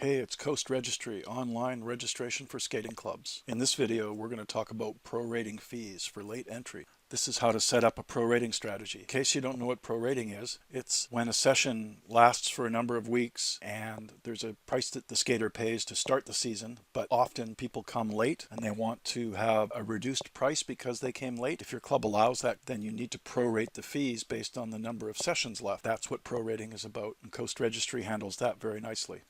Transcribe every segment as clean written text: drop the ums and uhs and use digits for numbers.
Hey, it's CoastRegistry, online registration for skating clubs. In this video, we're going to talk about prorating fees for late entry. This is how to set up a prorating strategy. In case you don't know what prorating is, it's when a session lasts for a number of weeks and there's a price that the skater pays to start the season, but often people come late and they want to have a reduced price because they came late. If your club allows that, then you need to prorate the fees based on the number of sessions left. That's what prorating is about, and CoastRegistry handles that very nicely.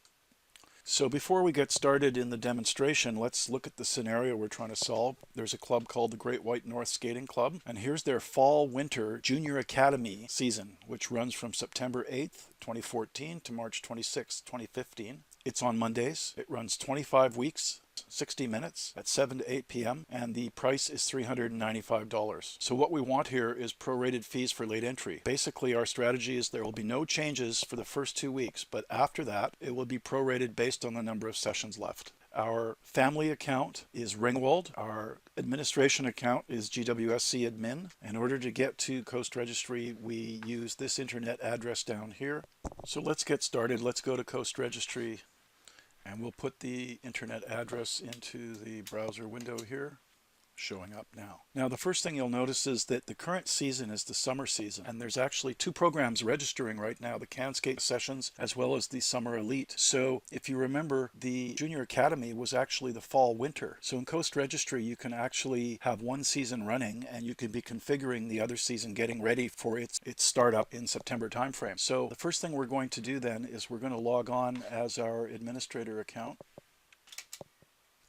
So before we get started in the demonstration, let's look at the scenario we're trying to solve. There's a club called the Great White North Skating Club, and here's their Fall-Winter Junior Academy season, which runs from September 8th, 2014 to March 26th, 2015. It's on Mondays. It runs 25 weeks, 60 minutes at 7 to 8 p.m. and the price is $395. So what we want here is prorated fees for late entry. Basically, our strategy is there will be no changes for the first 2 weeks, but after that, it will be prorated based on the number of sessions left. Our family account is Ringwald. Our administration account is GWSC admin. In order to get to CoastRegistry, we use this internet address down here. So let's get started. Let's go to CoastRegistry. And we'll put the internet address into the browser window here, showing up now. Now, the first thing you'll notice is that the current season is the summer season, and there's actually two programs registering right now, the Can Skate Sessions as well as the Summer Elite. So if you remember, the Junior Academy was actually the fall-winter. So in CoastRegistry, you can actually have one season running and you can be configuring the other season, getting ready for its startup in September timeframe. So the first thing we're going to do then is we're going to log on as our administrator account.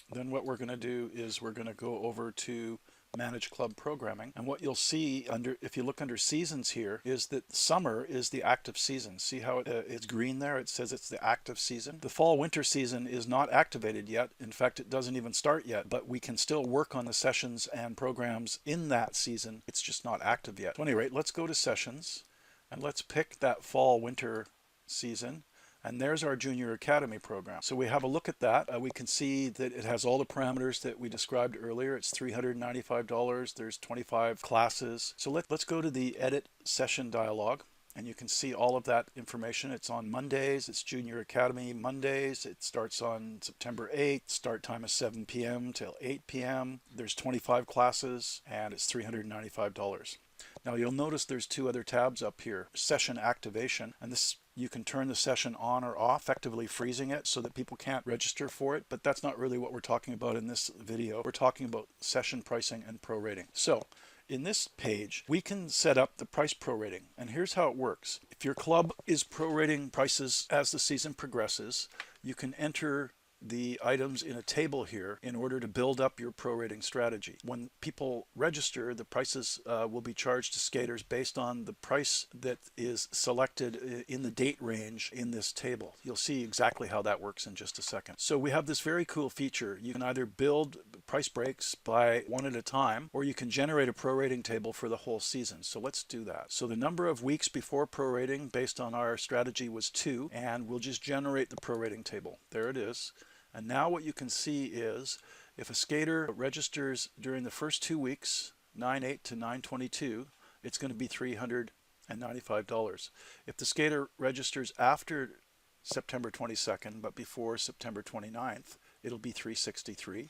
Then what we're going to do is we're going to go over to Manage Club Programming. And what you'll see if you look under Seasons here, is that summer is the active season. See how it's green there? It says it's the active season. The fall-winter season is not activated yet. In fact, it doesn't even start yet, but we can still work on the sessions and programs in that season. It's just not active yet. So at any rate, let's go to Sessions and let's pick that fall-winter season. And there's our Junior Academy program. So we have a look at that. We can see that it has all the parameters that we described earlier. It's $395. There's 25 classes. So let's go to the Edit Session dialog. And you can see all of that information. It's on Mondays. It's Junior Academy Mondays. It starts on September 8th. Start time is 7 p.m. till 8 p.m. There's 25 classes and it's $395. Now you'll notice there's two other tabs up here. Session Activation, and this you can turn the session on or off, effectively freezing it so that people can't register for it, but that's not really what we're talking about in this video. We're talking about session pricing and prorating. So in this page, we can set up the price prorating, and here's how it works. If your club is prorating prices as the season progresses, you can enter the items in a table here in order to build up your prorating strategy. When people register, the prices will be charged to skaters based on the price that is selected in the date range in this table. You'll see exactly how that works in just a second. So we have this very cool feature. You can either build price breaks by one at a time, or you can generate a prorating table for the whole season. So let's do that. So the number of weeks before prorating based on our strategy was 2, and we'll just generate the prorating table. There it is. And now what you can see is if a skater registers during the first 2 weeks, 9/8 to 9/22, it's going to be $395. If the skater registers after September 22nd but before September 29th, it'll be $363.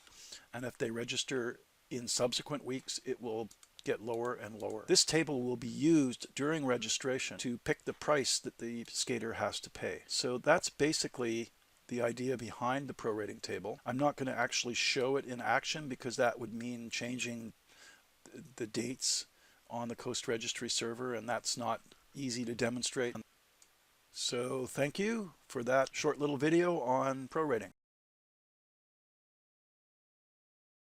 And if they register in subsequent weeks, it will get lower and lower. This table will be used during registration to pick the price that the skater has to pay. So that's basically the idea behind the prorating table. I'm not going to actually show it in action because that would mean changing the dates on the CoastRegistry server, and that's not easy to demonstrate. So thank you for that short little video on prorating.